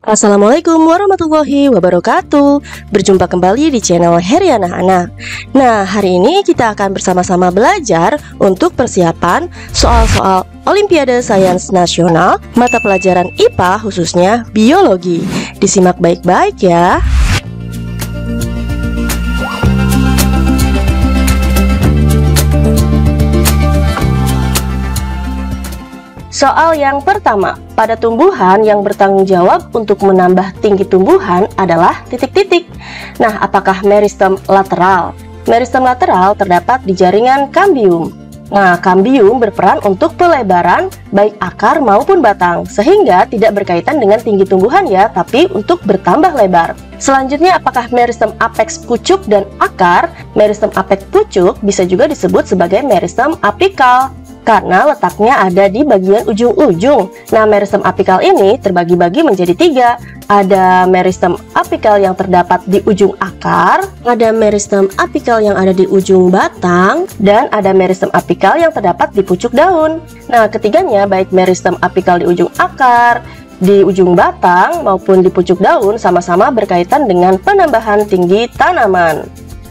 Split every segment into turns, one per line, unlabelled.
Assalamualaikum warahmatullahi wabarakatuh. Berjumpa kembali di channel Heriana Anak. Nah, hari ini kita akan bersama-sama belajar untuk persiapan soal-soal Olimpiade Sains Nasional mata pelajaran IPA, khususnya biologi. Disimak baik-baik ya. Soal yang pertama, pada tumbuhan yang bertanggung jawab untuk menambah tinggi tumbuhan adalah titik-titik. Nah, apakah meristem lateral? Meristem lateral terdapat di jaringan kambium. Nah, kambium berperan untuk pelebaran baik akar maupun batang, sehingga tidak berkaitan dengan tinggi tumbuhan ya, tapi untuk bertambah lebar. Selanjutnya, apakah meristem apeks pucuk dan akar? Meristem apeks pucuk bisa juga disebut sebagai meristem apikal, karena letaknya ada di bagian ujung-ujung. Nah, meristem apikal ini terbagi-bagi menjadi tiga. Ada meristem apikal yang terdapat di ujung akar, ada meristem apikal yang ada di ujung batang, dan ada meristem apikal yang terdapat di pucuk daun. Nah, ketiganya baik meristem apikal di ujung akar, di ujung batang, maupun di pucuk daun sama-sama berkaitan dengan penambahan tinggi tanaman.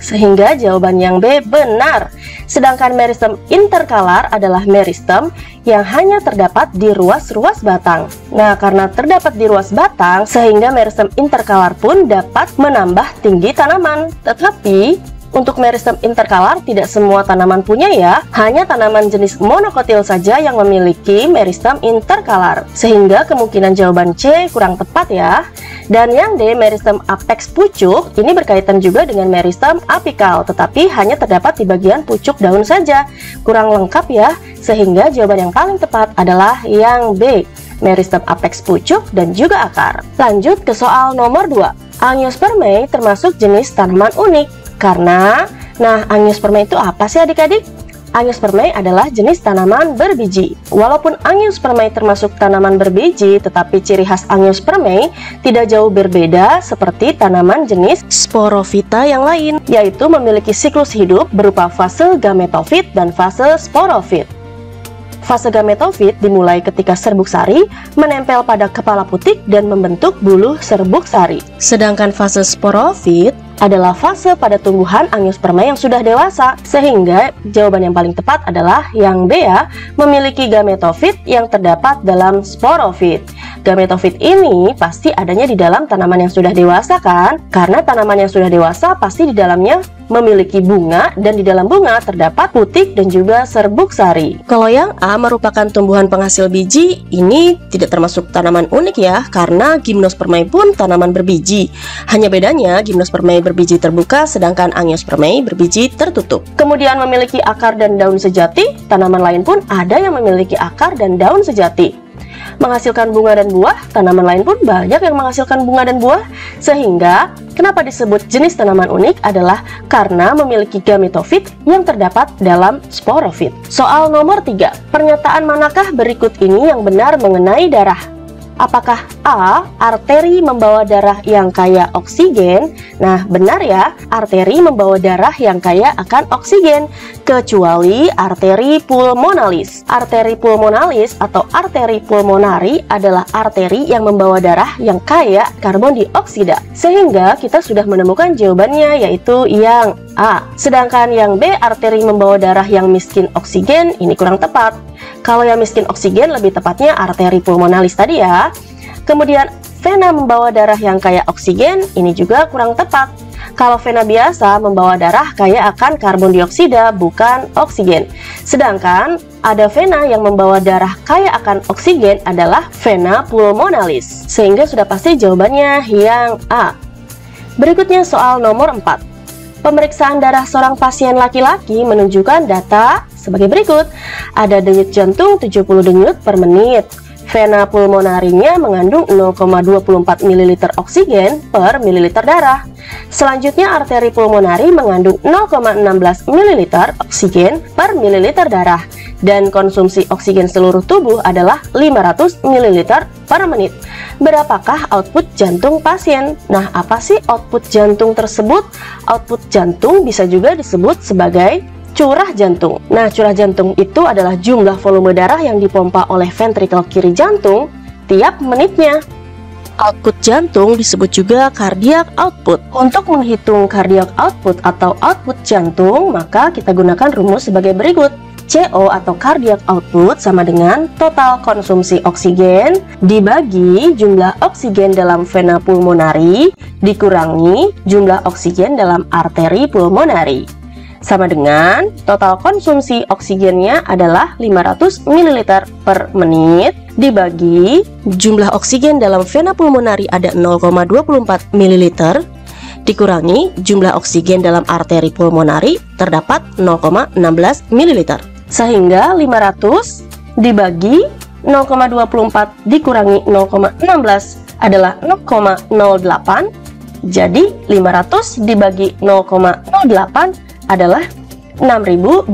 Sehingga jawaban yang B benar. Sedangkan meristem interkalar adalah meristem yang hanya terdapat di ruas-ruas batang. Nah, karena terdapat di ruas batang, sehingga meristem interkalar pun dapat menambah tinggi tanaman. Tetapi untuk meristem interkalar tidak semua tanaman punya ya, hanya tanaman jenis monokotil saja yang memiliki meristem interkalar. Sehingga kemungkinan jawaban C kurang tepat ya. Dan yang D, meristem apeks pucuk, ini berkaitan juga dengan meristem apikal, tetapi hanya terdapat di bagian pucuk daun saja. Kurang lengkap ya, sehingga jawaban yang paling tepat adalah yang B, meristem apeks pucuk dan juga akar. Lanjut ke soal nomor 2. Angiospermae termasuk jenis tanaman unik. Karena, angiospermae itu apa sih adik-adik? Angiospermae adalah jenis tanaman berbiji. Walaupun angiospermae termasuk tanaman berbiji, tetapi ciri khas angiospermae tidak jauh berbeda seperti tanaman jenis sporofita yang lain, yaitu memiliki siklus hidup berupa fase gametofit dan fase sporofit. Fase gametofit dimulai ketika serbuk sari menempel pada kepala putik dan membentuk bulu serbuk sari. Sedangkan fase sporofit adalah fase pada tumbuhan angiospermae yang sudah dewasa. Sehingga jawaban yang paling tepat adalah yang B ya, memiliki gametofit yang terdapat dalam sporofit. Gametofit ini pasti adanya di dalam tanaman yang sudah dewasa kan? Karena tanaman yang sudah dewasa pasti di dalamnya memiliki bunga, dan di dalam bunga terdapat putik dan juga serbuk sari. Kalau yang A merupakan tumbuhan penghasil biji, ini tidak termasuk tanaman unik ya, karena gimnospermae pun tanaman berbiji. Hanya bedanya gimnospermae berbiji terbuka, sedangkan angiospermae berbiji tertutup. Kemudian memiliki akar dan daun sejati. Tanaman lain pun ada yang memiliki akar dan daun sejati. Menghasilkan bunga dan buah, tanaman lain pun banyak yang menghasilkan bunga dan buah. Sehingga kenapa disebut jenis tanaman unik adalah karena memiliki gametofit yang terdapat dalam sporofit. Soal nomor 3. Pernyataan manakah berikut ini yang benar mengenai darah? Apakah A, arteri membawa darah yang kaya oksigen? Nah, benar ya, arteri membawa darah yang kaya akan oksigen, kecuali arteri pulmonalis. Arteri pulmonalis atau arteri pulmonari adalah arteri yang membawa darah yang kaya karbon dioksida. Sehingga kita sudah menemukan jawabannya, yaitu yang A. Sedangkan yang B, arteri membawa darah yang miskin oksigen, ini kurang tepat. Kalau yang miskin oksigen lebih tepatnya arteri pulmonalis tadi ya. Kemudian vena membawa darah yang kaya oksigen, ini juga kurang tepat. Kalau vena biasa membawa darah kaya akan karbon dioksida, bukan oksigen. Sedangkan ada vena yang membawa darah kaya akan oksigen adalah vena pulmonalis. Sehingga sudah pasti jawabannya yang A. Berikutnya soal nomor 4. Pemeriksaan darah seorang pasien laki-laki menunjukkan data sebagai berikut. Ada denyut jantung 70 denyut per menit. Vena pulmonarinya mengandung 0,24 ml oksigen per mililiter darah. Selanjutnya arteri pulmonari mengandung 0,16 ml oksigen per mililiter darah. Dan konsumsi oksigen seluruh tubuh adalah 500 ml per menit. Berapakah output jantung pasien? Nah, apa sih output jantung tersebut? Output jantung bisa juga disebut sebagai curah jantung. Nah, curah jantung itu adalah jumlah volume darah yang dipompa oleh ventrikel kiri jantung tiap menitnya. Output jantung disebut juga cardiac output. Untuk menghitung cardiac output atau output jantung, maka kita gunakan rumus sebagai berikut. CO atau cardiac output sama dengan total konsumsi oksigen dibagi jumlah oksigen dalam vena pulmonari dikurangi jumlah oksigen dalam arteri pulmonari. Sama dengan total konsumsi oksigennya adalah 500 ml per menit dibagi jumlah oksigen dalam vena pulmonari ada 0,24 ml dikurangi jumlah oksigen dalam arteri pulmonari terdapat 0,16 ml. Sehingga 500 dibagi 0,24 dikurangi 0,16 adalah 0,08. Jadi 500 dibagi 0,08 adalah 6.250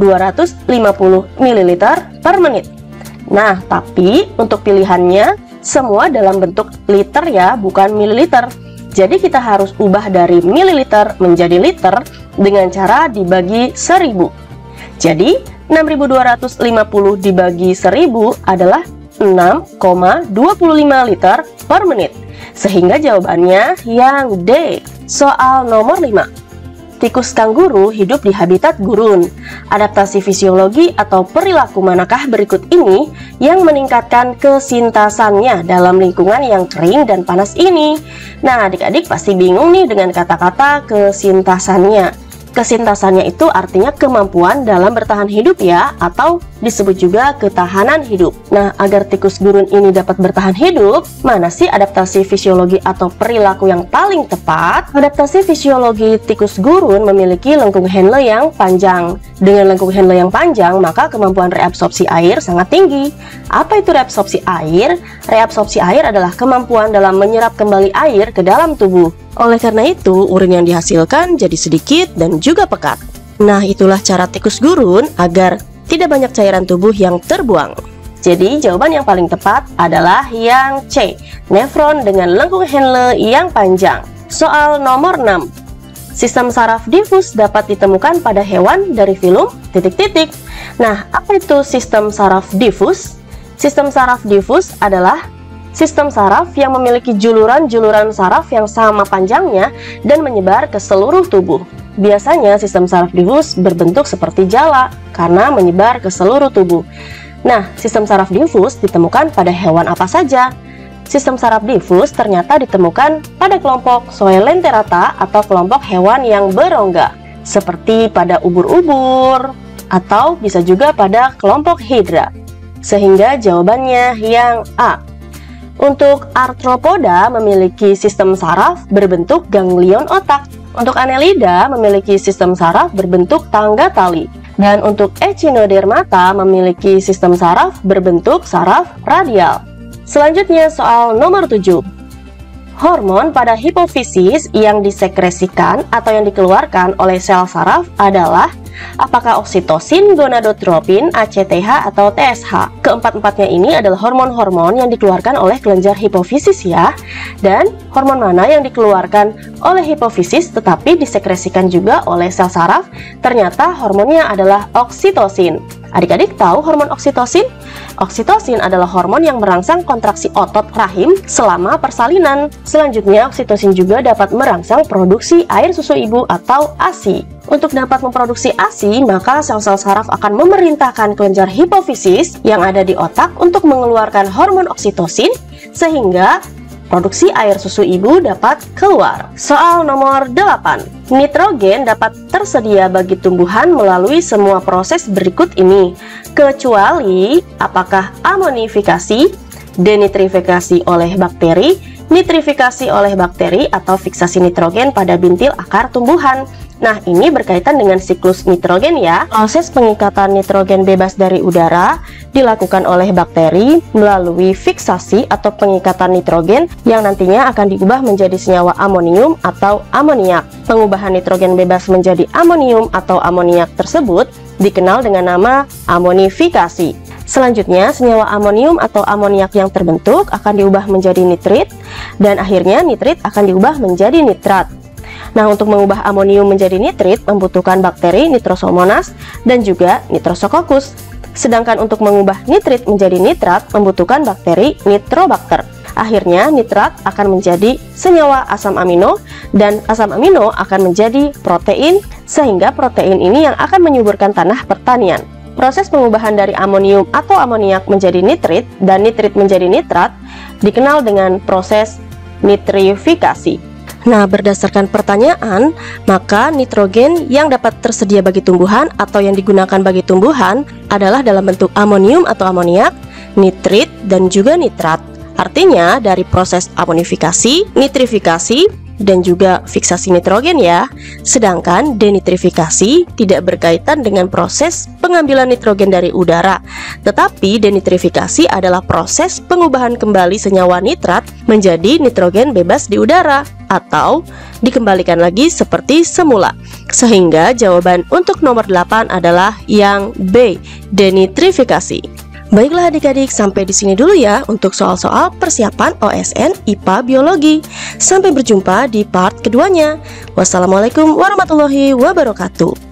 ml per menit. Nah, tapi untuk pilihannya semua dalam bentuk liter ya, bukan mililiter. Jadi kita harus ubah dari mililiter menjadi liter dengan cara dibagi 1000. Jadi 6.250 dibagi 1000 adalah 6,25 liter per menit. Sehingga jawabannya yang D. Soal nomor 5. Tikus kanguru hidup di habitat gurun. Adaptasi fisiologi atau perilaku manakah berikut ini yang meningkatkan kesintasannya dalam lingkungan yang kering dan panas ini? Nah, adik-adik pasti bingung nih dengan kata-kata kesintasannya. Kesintasannya itu artinya kemampuan dalam bertahan hidup ya, atau disebut juga ketahanan hidup. Nah, agar tikus gurun ini dapat bertahan hidup, mana sih adaptasi fisiologi atau perilaku yang paling tepat? Adaptasi fisiologi tikus gurun memiliki lengkung Henle yang panjang. Dengan lengkung Henle yang panjang, maka kemampuan reabsorpsi air sangat tinggi. Apa itu reabsorpsi air? Reabsorpsi air adalah kemampuan dalam menyerap kembali air ke dalam tubuh. Oleh karena itu, urin yang dihasilkan jadi sedikit dan juga pekat. Nah, itulah cara tikus gurun agar tidak banyak cairan tubuh yang terbuang. Jadi, jawaban yang paling tepat adalah yang C, nefron dengan lengkung Henle yang panjang. Soal nomor 6. Sistem saraf difus dapat ditemukan pada hewan dari filum ... Nah, apa itu sistem saraf difus? Sistem saraf difus adalah sistem saraf yang memiliki juluran-juluran saraf yang sama panjangnya dan menyebar ke seluruh tubuh. Biasanya sistem saraf difus berbentuk seperti jala karena menyebar ke seluruh tubuh. Nah, sistem saraf difus ditemukan pada hewan apa saja? Sistem saraf difus ternyata ditemukan pada kelompok Coelenterata atau kelompok hewan yang berongga, seperti pada ubur-ubur atau bisa juga pada kelompok hidra. Sehingga jawabannya yang A. Untuk arthropoda memiliki sistem saraf berbentuk ganglion otak. Untuk Annelida memiliki sistem saraf berbentuk tangga tali. Dan untuk Echinodermata memiliki sistem saraf berbentuk saraf radial. Selanjutnya soal nomor 7. Hormon pada hipofisis yang disekresikan atau yang dikeluarkan oleh sel saraf adalah apakah oksitosin, gonadotropin, ACTH, atau TSH? Keempat-empatnya ini adalah hormon-hormon yang dikeluarkan oleh kelenjar hipofisis ya. Dan hormon mana yang dikeluarkan oleh hipofisis tetapi disekresikan juga oleh sel saraf? Ternyata hormonnya adalah oksitosin. Adik-adik tahu hormon oksitosin? Oksitosin adalah hormon yang merangsang kontraksi otot rahim selama persalinan. Selanjutnya, oksitosin juga dapat merangsang produksi air susu ibu atau ASI. Untuk dapat memproduksi ASI, maka sel-sel saraf akan memerintahkan kelenjar hipofisis yang ada di otak untuk mengeluarkan hormon oksitosin sehingga produksi air susu ibu dapat keluar. Soal nomor 8. Nitrogen dapat tersedia bagi tumbuhan melalui semua proses berikut ini, kecuali apakah amonifikasi, denitrifikasi oleh bakteri, nitrifikasi oleh bakteri, atau fiksasi nitrogen pada bintil akar tumbuhan. Nah, ini berkaitan dengan siklus nitrogen ya. Proses pengikatan nitrogen bebas dari udara dilakukan oleh bakteri melalui fiksasi atau pengikatan nitrogen yang nantinya akan diubah menjadi senyawa amonium atau amoniak. Pengubahan nitrogen bebas menjadi amonium atau amoniak tersebut dikenal dengan nama amonifikasi. Selanjutnya, senyawa amonium atau amoniak yang terbentuk akan diubah menjadi nitrit dan akhirnya nitrit akan diubah menjadi nitrat. Nah, untuk mengubah amonium menjadi nitrit membutuhkan bakteri Nitrosomonas dan juga Nitrosococcus. Sedangkan untuk mengubah nitrit menjadi nitrat membutuhkan bakteri Nitrobacter. Akhirnya nitrat akan menjadi senyawa asam amino dan asam amino akan menjadi protein, sehingga protein ini yang akan menyuburkan tanah pertanian. Proses pengubahan dari amonium atau amoniak menjadi nitrit dan nitrit menjadi nitrat dikenal dengan proses nitrifikasi. Nah, berdasarkan pertanyaan, maka nitrogen yang dapat tersedia bagi tumbuhan atau yang digunakan bagi tumbuhan adalah dalam bentuk amonium atau amoniak, nitrit, dan juga nitrat. Artinya, dari proses amonifikasi, nitrifikasi, dan juga fiksasi nitrogen ya. Sedangkan denitrifikasi tidak berkaitan dengan proses pengambilan nitrogen dari udara. Tetapi denitrifikasi adalah proses pengubahan kembali senyawa nitrat menjadi nitrogen bebas di udara atau dikembalikan lagi seperti semula. Sehingga jawaban untuk nomor 8 adalah yang B, denitrifikasi. Baiklah adik-adik, sampai di sini dulu ya untuk soal-soal persiapan OSN IPA Biologi. Sampai berjumpa di part keduanya. Wassalamualaikum warahmatullahi wabarakatuh.